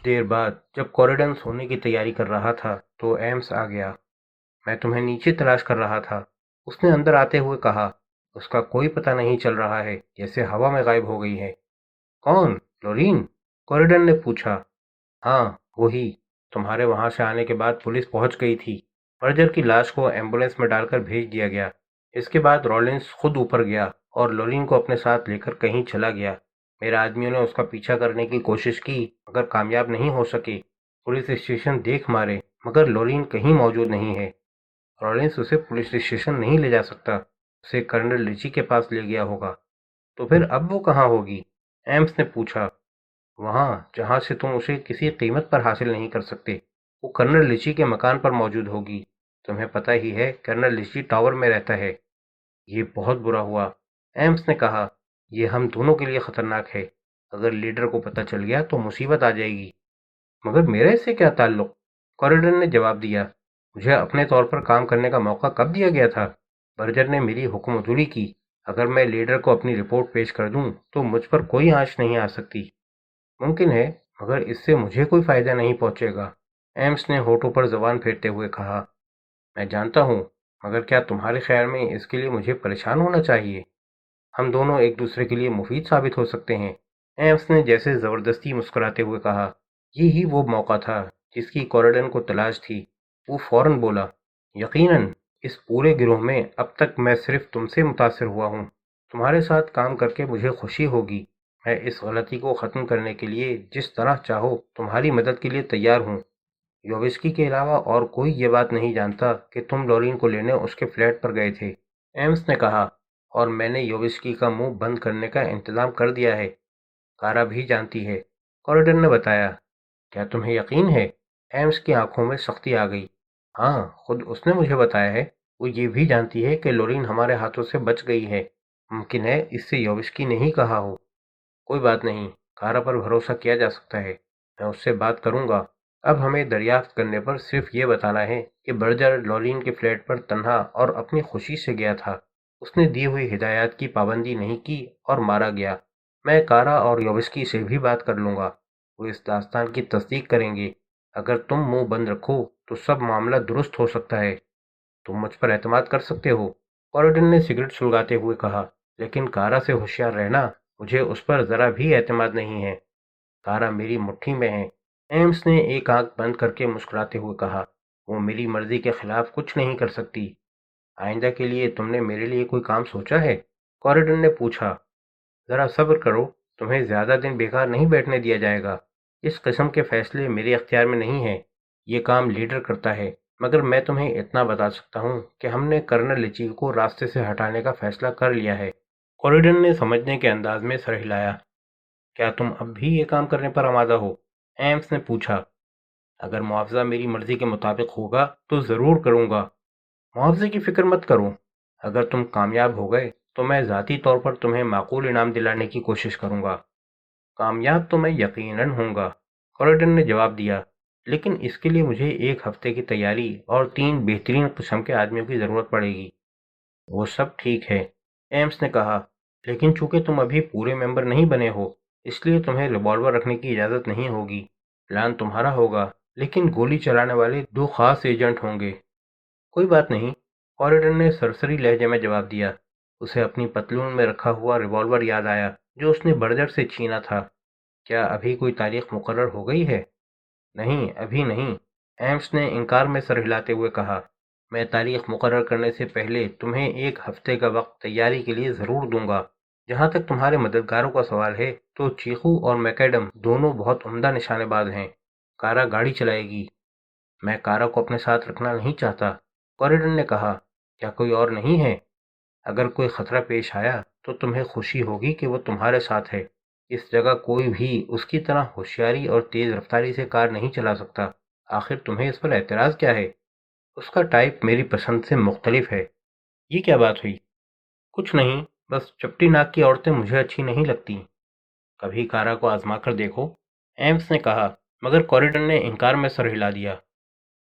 دیر بعد جب کوریڈن سونے کی تیاری کر رہا تھا تو ایمس آ گیا۔ میں تمہیں نیچے تلاش کر رہا تھا، اس نے اندر آتے ہوئے کہا۔ اس کا کوئی پتہ نہیں چل رہا ہے، جیسے ہوا میں غائب ہو گئی ہے۔ کون؟ لورین؟ کوریڈن نے پوچھا۔ ہاں وہی، تمہارے وہاں سے آنے کے بعد پولیس پہنچ گئی تھی۔ برجر کی لاش کو ایمبولینس میں ڈال کر بھیج دیا گیا۔ اس کے بعد رولنس خود اوپر گیا اور لورین کو اپنے ساتھ لے کر کہیں چلا گیا۔ میرے آدمیوں نے اس کا پیچھا کرنے کی کوشش کی مگر کامیاب نہیں ہو سکے۔ پولیس اسٹیشن دیکھ مارے مگر لورین کہیں موجود نہیں ہے۔ رولنس اسے پولیس اسٹیشن نہیں لے جا سکتا، اسے کرنل ریچی کے پاس لے گیا ہوگا۔ تو پھر اب وہ کہاں ہوگی؟ ایمس نے پوچھا۔ وہاں جہاں سے تم اسے کسی قیمت پر حاصل نہیں کر سکتے، وہ کرنل ریچی کے مکان پر موجود ہوگی۔ تمہیں پتہ ہی ہے کرنل ریچی ٹاور میں رہتا ہے۔ یہ بہت برا ہوا، ایمس نے کہا۔ یہ ہم دونوں کے لیے خطرناک ہے۔ اگر لیڈر کو پتہ چل گیا تو مصیبت آ جائے گی۔ مگر میرے سے کیا تعلق؟ کوریڈن نے جواب دیا۔ مجھے اپنے طور پر کام کرنے کا موقع کب دیا گیا تھا؟ برجر نے میری حکم عدولی کی۔ اگر میں لیڈر کو اپنی رپورٹ پیش کر دوں تو مجھ پر کوئی آنچ نہیں آ سکتی۔ ممکن ہے مگر اس سے مجھے کوئی فائدہ نہیں پہنچے گا، ایمس نے ہونٹوں پر زبان پھیرتے ہوئے کہا۔ میں جانتا ہوں، مگر کیا تمہارے خیال میں اس کے لیے مجھے پریشان ہونا چاہیے؟ ہم دونوں ایک دوسرے کے لیے مفید ثابت ہو سکتے ہیں، ایمس نے جیسے زبردستی مسکراتے ہوئے کہا۔ یہی وہ موقع تھا جس کی کوریڈن کو تلاش تھی۔ وہ فوراً بولا، یقیناً اس پورے گروہ میں اب تک میں صرف تم سے متاثر ہوا ہوں۔ تمہارے ساتھ کام کر کے مجھے خوشی ہوگی۔ میں اس غلطی کو ختم کرنے کے لیے جس طرح چاہو تمہاری مدد کے لیے تیار ہوں۔ یووسکی کے علاوہ اور کوئی یہ بات نہیں جانتا کہ تم لورین کو لینے اس کے فلیٹ پر گئے تھے، ایمس نے کہا، اور میں نے یووسکی کا منہ بند کرنے کا انتظام کر دیا ہے۔ کارا بھی جانتی ہے، کوریڈن نے بتایا۔ کیا تمہیں یقین ہے؟ ایمس کی آنکھوں میں سختی آ گئی۔ ہاں، خود اس نے مجھے بتایا ہے۔ وہ یہ بھی جانتی ہے کہ لورین ہمارے ہاتھوں سے بچ گئی ہے۔ ممکن ہے اس سے یووسکی نے ہی کہا ہو۔ کوئی بات نہیں، کارا پر بھروسہ کیا جا سکتا ہے۔ میں اس سے بات کروں گا۔ اب ہمیں دریافت کرنے پر صرف یہ بتانا ہے کہ برجر لورین کے فلیٹ پر تنہا اور اپنی خوشی سے گیا تھا۔ اس نے دی ہوئی ہدایات کی پابندی نہیں کی اور مارا گیا۔ میں کارا اور یووسکی سے بھی بات کر لوں گا، وہ اس داستان کی تصدیق کریں گے۔ اگر تم منہ بند رکھو تو سب معاملہ درست ہو سکتا ہے۔ تم مجھ پر اعتماد کر سکتے ہو، کوریڈن نے سگریٹ سلگاتے ہوئے کہا۔ لیکن کارا سے ہوشیار رہنا، مجھے اس پر ذرا بھی اعتماد نہیں ہے۔ کارا میری مٹھی میں ہے، ایمس نے ایک آنکھ بند کر کے مسکراتے ہوئے کہا۔ وہ میری مرضی کے خلاف کچھ نہیں کر سکتی۔ آئندہ کے لیے تم نے میرے لیے کوئی کام سوچا ہے؟ کوریڈن نے پوچھا۔ ذرا صبر کرو، تمہیں زیادہ دن بیکار نہیں بیٹھنے دیا جائے گا۔ اس قسم کے فیصلے میرے اختیار میں نہیں ہیں، یہ کام لیڈر کرتا ہے۔ مگر میں تمہیں اتنا بتا سکتا ہوں کہ ہم نے کرنل ریچی کو راستے سے ہٹانے کا فیصلہ کر لیا ہے۔ کوریڈن نے سمجھنے کے انداز میں سر ہلایا۔ کیا تم اب بھی یہ کام کرنے پر آمادہ ہو؟ ایمس نے پوچھا۔ اگر معاوضہ میری مرضی کے مطابق ہوگا تو ضرور کروں گا۔ معاوضے کی فکر مت کرو، اگر تم کامیاب ہو گئے تو میں ذاتی طور پر تمہیں معقول انعام دلانے کی کوشش کروں گا۔ کامیاب تو میں یقیناً ہوں گا، کوریڈن نے جواب دیا، لیکن اس کے لیے مجھے 1 ہفتے کی تیاری اور 3 بہترین قسم کے آدمیوں کی ضرورت پڑے گی۔ وہ سب ٹھیک ہے، ایمس نے کہا، لیکن چونکہ تم ابھی پورے ممبر نہیں بنے ہو، اس لیے تمہیں ریوالور رکھنے کی اجازت نہیں ہوگی۔ پلان تمہارا ہوگا، لیکن گولی چلانے والے 2 خاص ایجنٹ ہوں گے۔ کوئی بات نہیں، کوریڈن نے سرسری لہجے میں جواب دیا۔ اسے اپنی پتلون میں رکھا ہوا ریوالور یاد آیا جو اس نے برجر سے چھینا تھا۔ کیا ابھی کوئی تاریخ مقرر ہو گئی ہے؟ نہیں، ابھی نہیں، ایمس نے انکار میں سر ہلاتے ہوئے کہا۔ میں تاریخ مقرر کرنے سے پہلے تمہیں 1 ہفتے کا وقت تیاری کے لیے ضرور دوں گا۔ جہاں تک تمہارے مددگاروں کا سوال ہے تو چیخو اور میکیڈم دونوں بہت عمدہ نشانے باز ہیں۔ کارا گاڑی چلائے گی۔ میں کارا کو اپنے ساتھ رکھنا نہیں چاہتا، کوریڈن نے کہا۔ کیا کوئی اور نہیں ہے؟ اگر کوئی خطرہ پیش آیا تو تمہیں خوشی ہوگی کہ وہ تمہارے ساتھ ہے۔ اس جگہ کوئی بھی اس کی طرح ہوشیاری اور تیز رفتاری سے کار نہیں چلا سکتا۔ آخر تمہیں اس پر اعتراض کیا ہے؟ اس کا ٹائپ میری پسند سے مختلف ہے۔ یہ کیا بات ہوئی؟ کچھ نہیں، بس چپٹی ناک کی عورتیں مجھے اچھی نہیں لگتی۔ کبھی کارا کو آزما کر دیکھو، ایمس نے کہا، مگر کوریڈن نے انکار میں سر ہلا دیا۔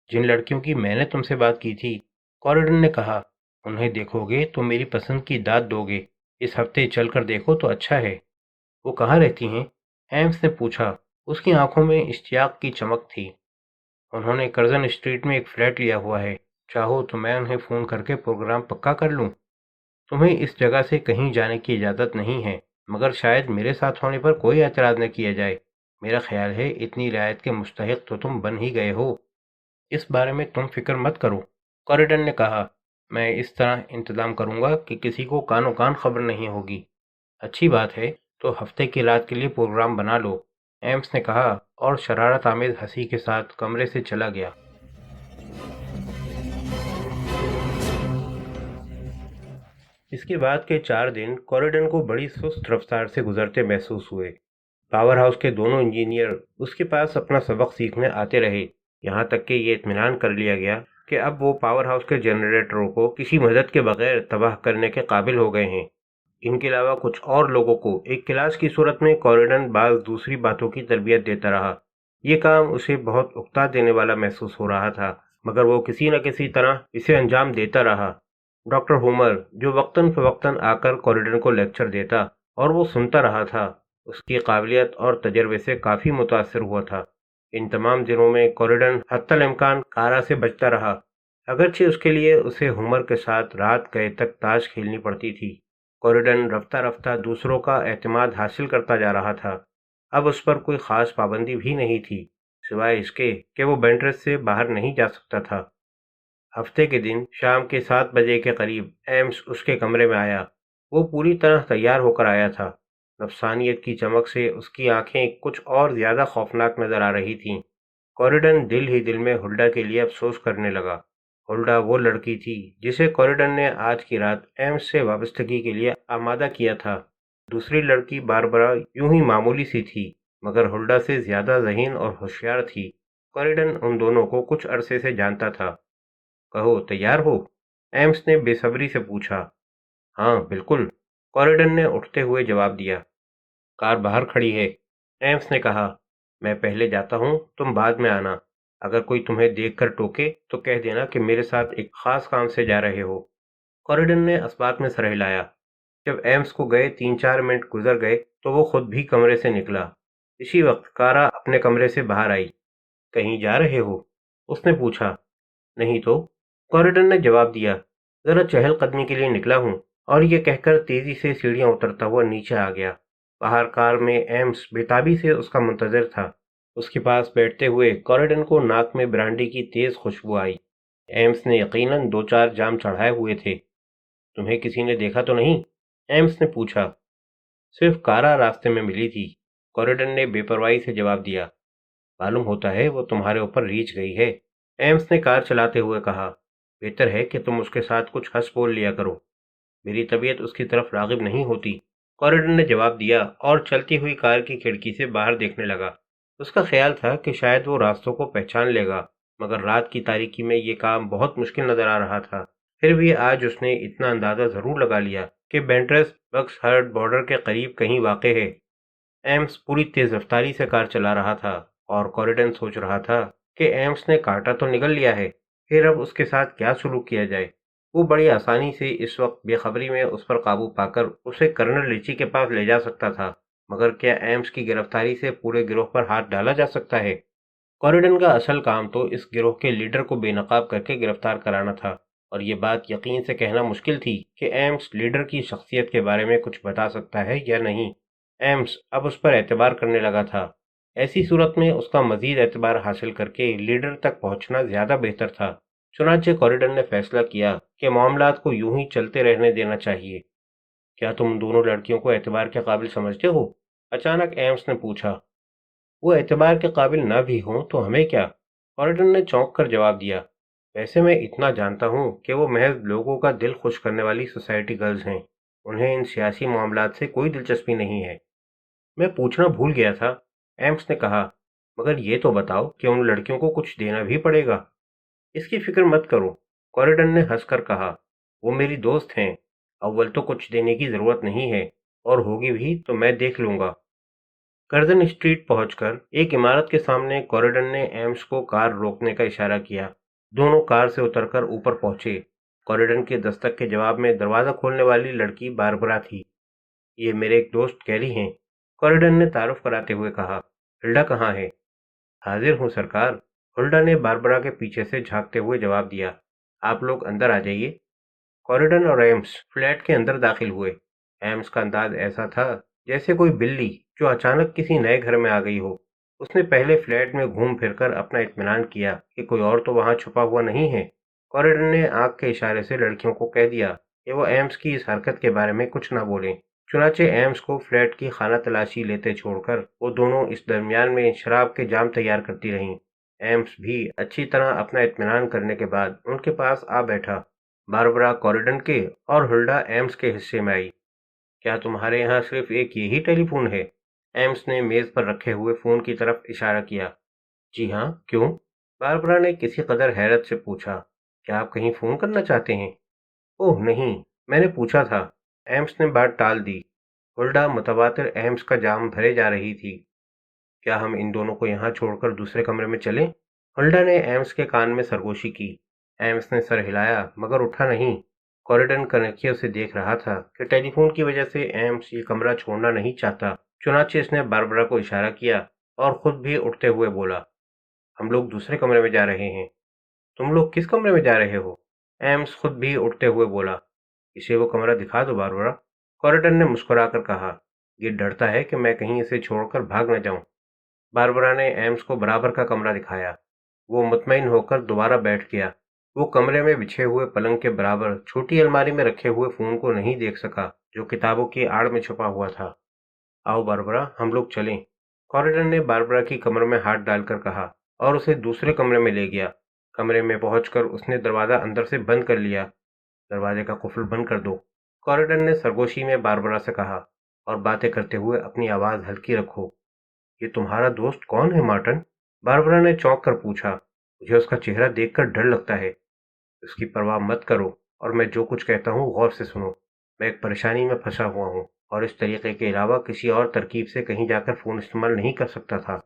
جن لڑکیوں کی میں نے تم سے بات کی تھی، کوریڈن نے کہا، انہیں دیکھو گے تو میری پسند کی داد دو گے۔ اس ہفتے چل کر دیکھو تو اچھا ہے۔ وہ کہاں رہتی ہیں؟ ایمس نے پوچھا۔ اس کی آنکھوں میں اشتیاق کی چمک تھی۔ انہوں نے کرزن اسٹریٹ میں ایک فلیٹ لیا ہوا ہے، چاہو تو میں انہیں فون کر کے پروگرام پکا کر لوں۔ تمہیں اس جگہ سے کہیں جانے کی اجازت نہیں ہے، مگر شاید میرے ساتھ ہونے پر کوئی اعتراض نہ کیا جائے۔ میرا خیال ہے اتنی رعایت کے مستحق تو تم بن ہی گئے ہو۔ اس بارے میں تم فکر مت کرو، کوریڈن نے کہا۔ میں اس طرح انتظام کروں گا کہ کسی کو کان و کان خبر نہیں ہوگی۔ اچھی بات ہے، تو ہفتے کی رات کے لیے پروگرام بنا لو، ایمس نے کہا اور شرارت آمیز ہنسی کے ساتھ کمرے سے چلا گیا۔ اس کے بعد کے 4 دن کوریڈن کو بڑی سست رفتار سے گزرتے محسوس ہوئے۔ پاور ہاؤس کے دونوں انجینئر اس کے پاس اپنا سبق سیکھنے آتے رہے، یہاں تک کہ یہ اطمینان کر لیا گیا کہ اب وہ پاور ہاؤس کے جنریٹروں کو کسی مدد کے بغیر تباہ کرنے کے قابل ہو گئے ہیں۔ ان کے علاوہ کچھ اور لوگوں کو ایک کلاس کی صورت میں کوریڈن بعض دوسری باتوں کی تربیت دیتا رہا۔ یہ کام اسے بہت اکتا دینے والا محسوس ہو رہا تھا، مگر وہ کسی نہ کسی طرح اسے انجام دیتا رہا۔ ڈاکٹر ہومر، جو وقتاً فوقتاً آ کر کوریڈن کو لیکچر دیتا اور وہ سنتا رہا تھا، اس کی قابلیت اور تجربے سے کافی متاثر ہوا تھا۔ ان تمام دنوں میں کوریڈن حتی الامکان کارا سے بچتا رہا، اگرچہ اس کے لیے اسے ہومر کے ساتھ رات گئے تک تاش کھیلنی پڑتی تھی۔ کوریڈن رفتہ رفتہ دوسروں کا اعتماد حاصل کرتا جا رہا تھا۔ اب اس پر کوئی خاص پابندی بھی نہیں تھی، سوائے اس کے کہ وہ بینٹریس سے باہر نہیں جا سکتا تھا۔ ہفتے کے دن شام کے 7 بجے کے قریب ایمس اس کے کمرے میں آیا۔ وہ پوری طرح تیار ہو کر آیا تھا۔ نفسانیت کی چمک سے اس کی آنکھیں کچھ اور زیادہ خوفناک نظر آ رہی تھیں۔ کوریڈن دل ہی دل میں ہلڈا کے لیے افسوس کرنے لگا۔ ہلڈا وہ لڑکی تھی جسے کوریڈن نے آج کی رات ایمس سے وابستگی کے لیے آمادہ کیا تھا۔ دوسری لڑکی باربرا یوں ہی معمولی سی تھی، مگر ہلڈا سے زیادہ ذہین اور ہوشیار تھی۔ کوریڈن ان دونوں کو کچھ عرصے سے جانتا تھا۔ کہو، تیار ہو؟ ایمس نے بے صبری سے پوچھا۔ ہاں بالکل، کوریڈن نے اٹھتے ہوئے جواب دیا۔ کار باہر کھڑی ہے، ایمس نے کہا۔ میں پہلے جاتا ہوں، تم بعد میں آنا۔ اگر کوئی تمہیں دیکھ کر ٹوکے تو کہہ دینا کہ میرے ساتھ ایک خاص کام سے جا رہے ہو۔ کوریڈن نے اسباق میں سر ہلایا۔ جب ایمس کو گئے 3-4 منٹ گزر گئے تو وہ خود بھی کمرے سے نکلا۔ اسی وقت کارا اپنے کمرے سے باہر آئی۔ کہیں جا رہے ہو؟ اس نے پوچھا۔ نہیں تو، کوریڈن نے جواب دیا، ذرا چہل قدمی کے لیے نکلا ہوں، اور یہ کہہ کر تیزی سے سیڑھیاں اترتا ہوا نیچے آ گیا۔ باہر کار میں ایمس بےتابی سے اس کا منتظر تھا۔ اس کے پاس بیٹھتے ہوئے کوریڈن کو ناک میں برانڈی کی تیز خوشبو آئی۔ ایمس نے یقیناً 2-4 جام چڑھائے ہوئے تھے۔ تمہیں کسی نے دیکھا تو نہیں؟ ایمس نے پوچھا۔ صرف کارا راستے میں ملی تھی، کوریڈن نے بے پرواہی سے جواب دیا۔ معلوم ہوتا ہے وہ تمہارے اوپر ریچھ گئی ہے، ایمس نے کار چلاتے ہوئے کہا۔ بہتر ہے کہ تم اس کے ساتھ کچھ ہنس بول لیا کرو۔ میری طبیعت اس کی طرف راغب نہیں ہوتی، کوریڈن نے جواب دیا اور چلتی ہوئی کار کی کھڑکی سے باہر دیکھنے لگا۔ اس کا خیال تھا کہ شاید وہ راستوں کو پہچان لے گا، مگر رات کی تاریکی میں یہ کام بہت مشکل نظر آ رہا تھا۔ پھر بھی آج اس نے اتنا اندازہ ضرور لگا لیا کہ بینٹریس بکس ہرڈ بارڈر کے قریب کہیں واقع ہے۔ ایمس پوری تیز رفتاری سے کار چلا رہا تھا اور کوریڈن سوچ رہا تھا کہ ایمس نے کانٹا تو نگل لیا ہے، پھر اب اس کے ساتھ کیا سلوک کیا جائے۔ وہ بڑی آسانی سے اس وقت بے خبری میں اس پر قابو پا کر اسے کرنل ریچی کے پاس لے جا سکتا تھا، مگر کیا ایمس کی گرفتاری سے پورے گروہ پر ہاتھ ڈالا جا سکتا ہے؟ کوریڈن کا اصل کام تو اس گروہ کے لیڈر کو بے نقاب کر کے گرفتار کرانا تھا، اور یہ بات یقین سے کہنا مشکل تھی کہ ایمس لیڈر کی شخصیت کے بارے میں کچھ بتا سکتا ہے یا نہیں۔ ایمس اب اس پر اعتبار کرنے لگا تھا۔ ایسی صورت میں اس کا مزید اعتبار حاصل کر کے لیڈر تک پہنچنا زیادہ بہتر تھا۔ چنانچہ کوریڈن نے فیصلہ کیا کہ معاملات کو یوں ہی چلتے رہنے دینا چاہیے۔ کیا تم دونوں لڑکیوں کو اعتبار کے قابل سمجھتے ہو؟ اچانک ایمس نے پوچھا۔ وہ اعتبار کے قابل نہ بھی ہوں تو ہمیں کیا؟ کوریڈن نے چونک کر جواب دیا۔ ویسے میں اتنا جانتا ہوں کہ وہ محض لوگوں کا دل خوش کرنے والی سوسائٹی گرلز ہیں، انہیں ان سیاسی معاملات سے کوئی دلچسپی نہیں ہے۔ میں پوچھنا بھول گیا تھا، ایمس نے کہا، مگر یہ تو بتاؤ کہ ان لڑکیوں کو کچھ دینا بھی پڑے گا۔ اس کی فکر مت کرو، کوریڈن نے ہنس کر کہا، وہ میری دوست ہیں، اول تو کچھ دینے کی ضرورت نہیں ہے، اور ہوگی بھی تو میں دیکھ لوں گا۔ کرزن اسٹریٹ پہنچ کر ایک عمارت کے سامنے کوریڈن نے ایمس کو کار روکنے کا اشارہ کیا۔ دونوں کار سے اتر کر اوپر پہنچے۔ کوریڈن کے دستک کے جواب میں دروازہ کھولنے والی لڑکی باربرا تھی۔ یہ میرے ایک دوست کیری ہیں، کوریڈن نے تعارف کراتے ہوئے کہا۔ ہلڈا کہاں ہے؟ حاضر ہوں سرکار، ہلڈا نے باربرا کے پیچھے سے جھانکتے ہوئے جواب دیا۔ آپ لوگ اندر آ جائیے۔ کوریڈن اور ایمس فلیٹ کے اندر داخل ہوئے۔ ایمس کا انداز ایسا تھا جیسے کوئی بلی جو اچانک کسی نئے گھر میں آ گئی ہو۔ اس نے پہلے فلیٹ میں گھوم پھر کر اپنا اطمینان کیا کہ کوئی اور تو وہاں چھپا ہوا نہیں ہے۔ کوریڈن نے آنکھ کے اشارے سے لڑکیوں کو کہہ دیا کہ وہ ایمس کی اس حرکت کے بارے میں کچھ نہ بولیں۔ چنانچہ ایمس کو فلیٹ کی خانہ تلاشی لیتے چھوڑ کر وہ دونوں اس درمیان میں شراب کے جام تیار کرتی رہیں۔ ایمس بھی اچھی طرح اپنا اطمینان کرنے کے بعد ان کے پاس آ بیٹھا۔ باربرا کوریڈن کے اور ہلڈا ایمس کے حصے میں آئی۔ کیا تمہارے یہاں صرف ایک یہی ٹیلی فون ہے؟ ایمس نے میز پر رکھے ہوئے فون کی طرف اشارہ کیا۔ جی ہاں، کیوں؟ باربرا نے کسی قدر حیرت سے پوچھا۔ کیا آپ کہیں فون کرنا چاہتے ہیں؟ اوہ نہیں، میں نے پوچھا تھا۔ ایمس نے بات ٹال دی۔ ہلڈا متواتر ایمس کا جام بھرے جا رہی تھی۔ کیا ہم ان دونوں کو یہاں چھوڑ کر دوسرے کمرے میں چلیں؟ ہلڈا نے ایمس کے کان میں سرگوشی کی۔ ایمس نے سر ہلایا مگر اٹھا نہیں۔ کوریڈن کنکھیوں سے دیکھ رہا تھا کہ ٹیلی فون کی وجہ سے ایمس یہ کمرہ چھوڑنا نہیں چاہتا۔ چنانچہ اس نے باربرا کو اشارہ کیا اور خود بھی اٹھتے ہوئے بولا، ہم لوگ دوسرے کمرے میں جا رہے ہیں۔ تم لوگ کس کمرے میں جا رہے ہو؟ ایمس خود بھی اٹھتے ہوئے بولا، اسے وہ کمرہ دکھا دو باربرا۔ کوریڈن نے مسکرا کر کہا، یہ ڈرتا ہے کہ میں کہیں اسے چھوڑ کر بھاگ نہ جاؤں۔ باربرا نے ایمس کو برابر کا کمرہ دکھایا۔ وہ مطمئن ہو کر دوبارہ بیٹھ گیا۔ وہ کمرے میں بچھے ہوئے پلنگ کے برابر چھوٹی الماری میں رکھے ہوئے فون کو نہیں دیکھ سکا جو کتابوں کی آڑ میں چھپا ہوا تھا۔ آؤ باربرا، ہم لوگ چلیں، کوریڈن نے باربرا کی کمر میں ہاتھ ڈال کر کہا اور اسے دوسرے کمرے میں لے گیا۔ کمرے میں پہنچ کر اس نے دروازہ اندر سے بند کر لیا۔ دروازے کا قفل بند کر دو، کوریڈن نے سرگوشی میں باربرا سے کہا، اور باتیں کرتے ہوئے اپنی آواز ہلکی رکھو۔ یہ تمہارا دوست کون ہے مارٹن؟ باربرا نے چونک کر پوچھا۔ مجھے اس کا چہرہ دیکھ کر ڈر لگتا ہے۔ اس کی پرواہ مت کرو اور میں جو کچھ کہتا ہوں غور سے سنو۔ میں ایک پریشانی میں پھنسا ہوا ہوں اور اس طریقے کے علاوہ کسی اور ترکیب سے کہیں جا کر فون استعمال نہیں کر سکتا تھا۔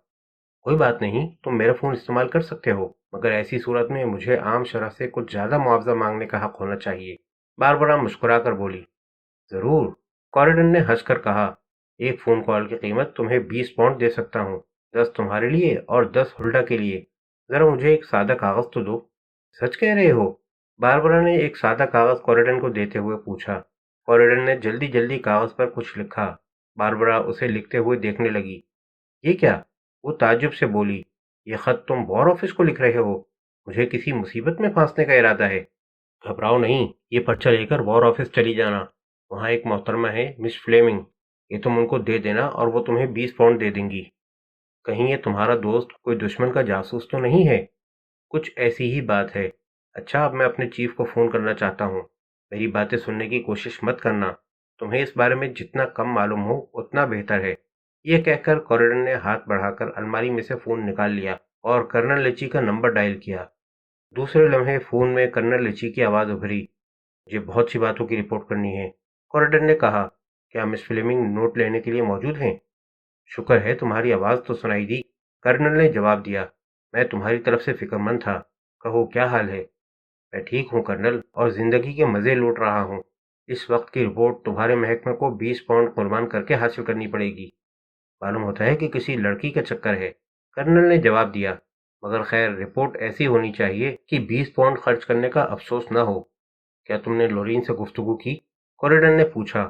کوئی بات نہیں، تم میرا فون استعمال کر سکتے ہو، مگر ایسی صورت میں مجھے عام شرح سے کچھ زیادہ معاوضہ مانگنے کا حق ہونا چاہیے۔ باربرا مسکرا کر بولی، ضرور۔ کوریڈن نے ہنس کر کہا، ایک فون کال کی قیمت تمہیں 20 پاؤنڈ دے سکتا ہوں، 10 تمہارے لیے اور 10 ہلڈا کے لیے۔ ذرا مجھے ایک سادہ کاغذ تو دو۔ سچ کہہ رہے ہو؟ باربرا نے ایک سادہ کاغذ کوریڈن کو دیتے ہوئے پوچھا۔ کوریڈن نے جلدی جلدی کاغذ پر کچھ لکھا۔ باربرا اسے لکھتے ہوئے دیکھنے لگی۔ یہ کیا؟ وہ تعجب سے بولی، یہ خط تم وار آفس کو لکھ رہے ہو؟ مجھے کسی مصیبت میں پھانسنے کا ارادہ ہے؟ گھبراؤ نہیں، یہ پرچہ لے کر وار آفس چلی جانا۔ وہاں ایک محترمہ ہے، مس فلیمنگ، یہ تم ان کو دے دینا اور وہ تمہیں 20 پاؤنڈ دے دیں گی۔ کہیں یہ تمہارا دوست کوئی دشمن کا جاسوس تو نہیں ہے؟ کچھ ایسی ہی بات ہے۔ اچھا، اب میں اپنے چیف کو فون کرنا چاہتا ہوں۔ میری باتیں سننے کی کوشش مت کرنا، تمہیں اس بارے میں جتنا کم معلوم ہو اتنا بہتر ہے۔ یہ کہہ کر کوریڈن نے ہاتھ بڑھا کر الماری میں سے فون نکال لیا اور کرنل لیچی کا نمبر ڈائل کیا۔ دوسرے لمحے فون میں کرنل لیچی کی آواز ابھری، مجھے بہت سی باتوں کی رپورٹ کرنی ہے۔ کوریڈن نے کہا، کیا مس فلیمنگ نوٹ لینے کے لیے موجود ہیں؟ شکر ہے تمہاری آواز تو سنائی دی، کرنل نے جواب دیا۔ میں تمہاری طرف سے فکر مند تھا۔ کہو کیا حال ہے؟ میں ٹھیک ہوں کرنل، اور زندگی کے مزے لوٹ رہا ہوں۔ اس وقت کی رپورٹ تمہارے محکمے کو 20 پاؤنڈ قربان کر کے حاصل کرنی پڑے گی۔ معلوم ہوتا ہے کہ کسی لڑکی کا چکر ہے، کرنل نے جواب دیا، مگر خیر رپورٹ ایسی ہونی چاہیے کہ 20 پاؤنڈ خرچ کرنے کا افسوس نہ ہو۔ کیا تم نے لورین سے گفتگو کی؟ کوریڈن نے پوچھا۔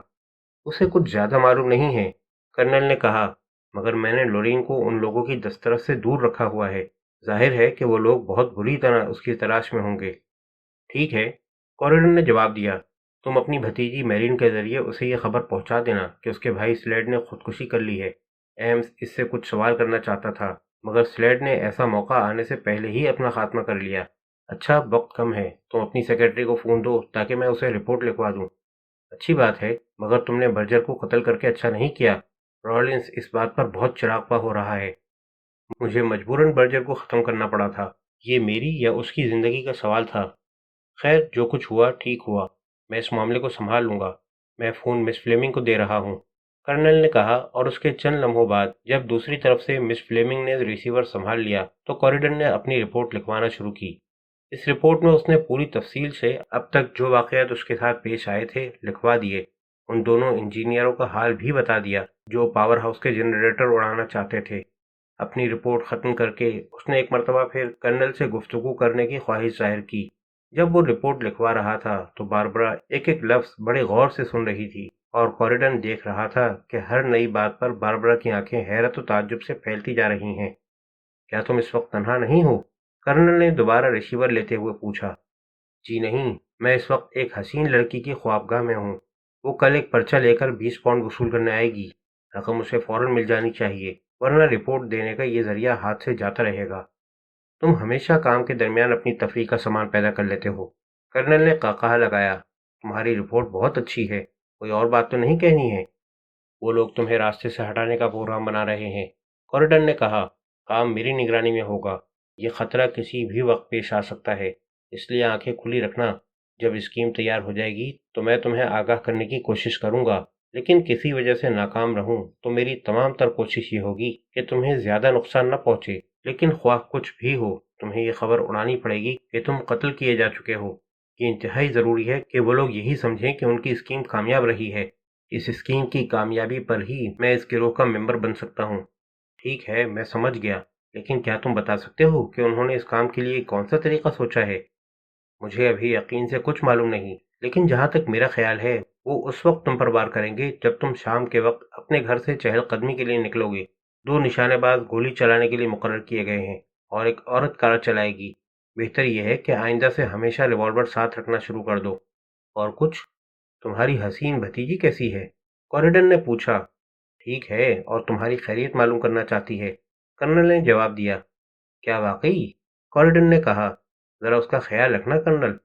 اسے کچھ زیادہ معلوم نہیں ہے، کرنل نے کہا، مگر میں نے لورین کو ان لوگوں کی دسترس سے دور رکھا ہوا ہے۔ ظاہر ہے کہ وہ لوگ بہت بری طرح اس کی تلاش میں ہوں گے۔ ٹھیک ہے، کوریڈن نے جواب دیا، تم اپنی بھتیجی میرین کے ذریعے اسے یہ خبر پہنچا دینا کہ اس کے بھائی سلیڈ نے خودکشی کر لی ہے۔ ایمس اس سے کچھ سوال کرنا چاہتا تھا، مگر سلیڈ نے ایسا موقع آنے سے پہلے ہی اپنا خاتمہ کر لیا۔ اچھا، وقت کم ہے، تم اپنی سیکرٹری کو فون دو تاکہ میں اسے رپورٹ لکھوا دوں۔ اچھی بات ہے، مگر تم نے برجر کو قتل کر کے اچھا نہیں کیا۔ رولنس اس بات پر بہت چراغپا ہو رہا ہے۔ مجھے مجبوراً برجر کو ختم کرنا پڑا تھا۔ یہ میری یا اس کی زندگی کا سوال تھا۔ خیر، جو کچھ ہوا ٹھیک ہوا، میں اس معاملے کو سنبھال لوں گا۔ میں فون مس فلیمنگ کو دے رہا ہوں، کرنل نے کہا، اور اس کے چند لمحوں بعد جب دوسری طرف سے مس فلیمنگ نے ریسیور سنبھال لیا تو کوریڈن نے اپنی رپورٹ لکھوانا شروع کی۔ اس رپورٹ میں اس نے پوری تفصیل سے اب تک جو واقعات اس کے ساتھ پیش آئے تھے لکھوا دیے۔ ان دونوں انجینئروں کا حال بھی بتا دیا جو پاور ہاؤس کے جنریٹر اڑانا چاہتے تھے۔ اپنی رپورٹ ختم کر کے اس نے ایک مرتبہ پھر کرنل سے گفتگو کرنے کی خواہش ظاہر کی۔ جب وہ رپورٹ لکھوا رہا تھا تو باربرا ایک ایک لفظ بڑے غور سے سن رہی تھی، اور کوریڈن دیکھ رہا تھا کہ ہر نئی بات پر باربرا کی آنکھیں حیرت و تعجب سے پھیلتی جا رہی ہیں۔ کیا تم اس وقت تنہا نہیں ہو؟ کرنل نے دوبارہ ریسیور لیتے ہوئے پوچھا۔ جی نہیں، میں اس وقت ایک حسین لڑکی کی خوابگاہ میں ہوں۔ وہ کل ایک پرچہ لے کر 20 پاؤنڈ وصول کرنے آئے گی۔ رقم اسے فوراً مل جانی چاہیے، ورنہ رپورٹ دینے کا یہ ذریعہ ہاتھ سے جاتا رہے گا۔ تم ہمیشہ کام کے درمیان اپنی تفریح کا سامان پیدا کر لیتے ہو۔ کرنل نے قہقہہ لگایا۔ تمہاری رپورٹ بہت اچھی ہے، کوئی اور بات تو نہیں کہنی ہے؟ وہ لوگ تمہیں راستے سے ہٹانے کا پروگرام بنا رہے ہیں، کوریڈن نے کہا۔ کام میری نگرانی میں ہوگا۔ یہ خطرہ کسی بھی وقت پیش آ سکتا ہے، اس لیے آنکھیں کھلی رکھنا۔ جب اسکیم تیار ہو جائے گی تو میں تمہیں آگاہ کرنے کی کوشش کروں گا، لیکن کسی وجہ سے ناکام رہوں تو میری تمام تر کوشش یہ ہوگی کہ تمہیں زیادہ نقصان نہ پہنچے، لیکن خواہ کچھ بھی ہو تمہیں یہ خبر اڑانی پڑے گی کہ تم قتل کیے جا چکے ہو۔ یہ انتہائی ضروری ہے کہ وہ لوگ یہی سمجھیں کہ ان کی اسکیم کامیاب رہی ہے۔ اس اسکیم کی کامیابی پر ہی میں اس گروہ کا ممبر بن سکتا ہوں۔ ٹھیک ہے، میں سمجھ گیا، لیکن کیا تم بتا سکتے ہو کہ انہوں نے اس کام کے لیے کون سا طریقہ سوچا ہے؟ مجھے ابھی یقین سے کچھ معلوم نہیں، لیکن جہاں تک میرا خیال ہے وہ اس وقت تم پر وار کریں گے جب تم شام کے وقت اپنے گھر سے چہل قدمی کے لیے نکلو گے۔ 2 نشانے باز گولی چلانے کے لیے مقرر کیے گئے ہیں، اور ایک عورت کار چلائے گی۔ بہتر یہ ہے کہ آئندہ سے ہمیشہ ریوالور ساتھ رکھنا شروع کر دو۔ اور کچھ؟ تمہاری حسین بھتیجی کیسی ہے؟ کوریڈن نے پوچھا۔ ٹھیک ہے، اور تمہاری خیریت معلوم کرنا چاہتی ہے، کرنل نے جواب دیا۔ کیا واقعی؟ کوریڈن نے کہا۔ ذرا اس کا خیال رکھنا کرنل۔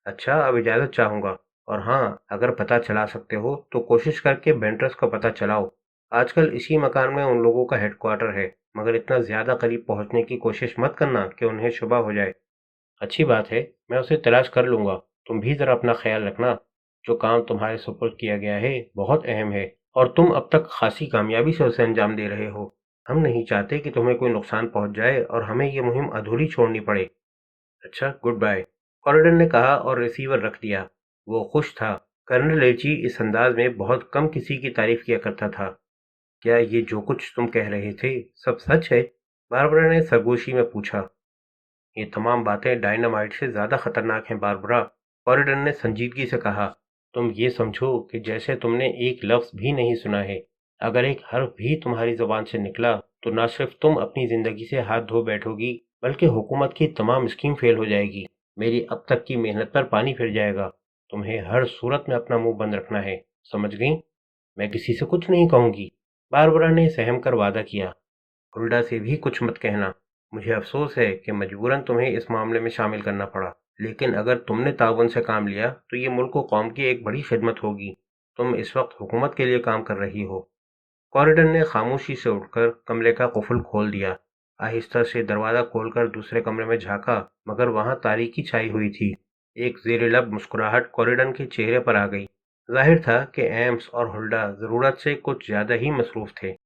اچھا، اب اجازت چاہوں گا، اور ہاں، اگر پتہ چلا سکتے ہو تو کوشش کر کے بینٹرس کا پتہ چلاؤ۔ آج کل اسی مکان میں ان لوگوں کا ہیڈ کوارٹر ہے، مگر اتنا زیادہ قریب پہنچنے کی کوشش مت کرنا کہ انہیں شبہ ہو جائے۔ اچھی بات ہے، میں اسے تلاش کر لوں گا۔ تم بھی ذرا اپنا خیال رکھنا۔ جو کام تمہارے سپرد کیا گیا ہے بہت اہم ہے، اور تم اب تک خاصی کامیابی سے اسے انجام دے رہے ہو۔ ہم نہیں چاہتے کہ تمہیں کوئی نقصان پہنچ جائے اور ہمیں یہ مہم ادھوری چھوڑنی پڑے۔ اچھا، گڈ بائے، کوریڈن نے کہا اور ریسیور رکھ دیا۔ وہ خوش تھا۔ کرنل ایچی اس انداز میں بہت کم کسی کی تعریف کیا کرتا تھا۔ کیا یہ جو کچھ تم کہہ رہے تھے سب سچ ہے؟ باربرا نے سرگوشی میں پوچھا۔ یہ تمام باتیں ڈائنامائٹ سے زیادہ خطرناک ہیں باربرا، کوریڈن نے سنجیدگی سے کہا۔ تم یہ سمجھو کہ جیسے تم نے ایک لفظ بھی نہیں سنا ہے۔ اگر ایک حرف بھی تمہاری زبان سے نکلا تو نہ صرف تم اپنی زندگی سے ہاتھ دھو بیٹھو گی، بلکہ حکومت کی تمام اسکیم فیل ہو جائے گی۔ میری اب تک کی محنت پر پانی پھر جائے گا۔ تمہیں ہر صورت میں اپنا منہ بند رکھنا ہے، سمجھ گئی؟ میں کسی سے کچھ نہیں کہوں گی، باربرا نے سہم کر وعدہ کیا۔ ہلڈا سے بھی کچھ مت کہنا۔ مجھے افسوس ہے کہ مجبوراً تمہیں اس معاملے میں شامل کرنا پڑا، لیکن اگر تم نے تعاون سے کام لیا تو یہ ملک و قوم کی ایک بڑی خدمت ہوگی۔ تم اس وقت حکومت کے لیے کام کر رہی ہو۔ کوریڈن نے خاموشی سے اٹھ کر کمرے کا قفل کھول دیا۔ آہستہ سے دروازہ کھول کر دوسرے کمرے میں جھانکا، مگر وہاں تاریکی چھائی ہوئی تھی۔ ایک زیر لب مسکراہٹ کوریڈن کے چہرے پر آ گئی۔ ظاہر تھا کہ ایمس اور ہلڈا ضرورت سے کچھ زیادہ ہی مصروف تھے۔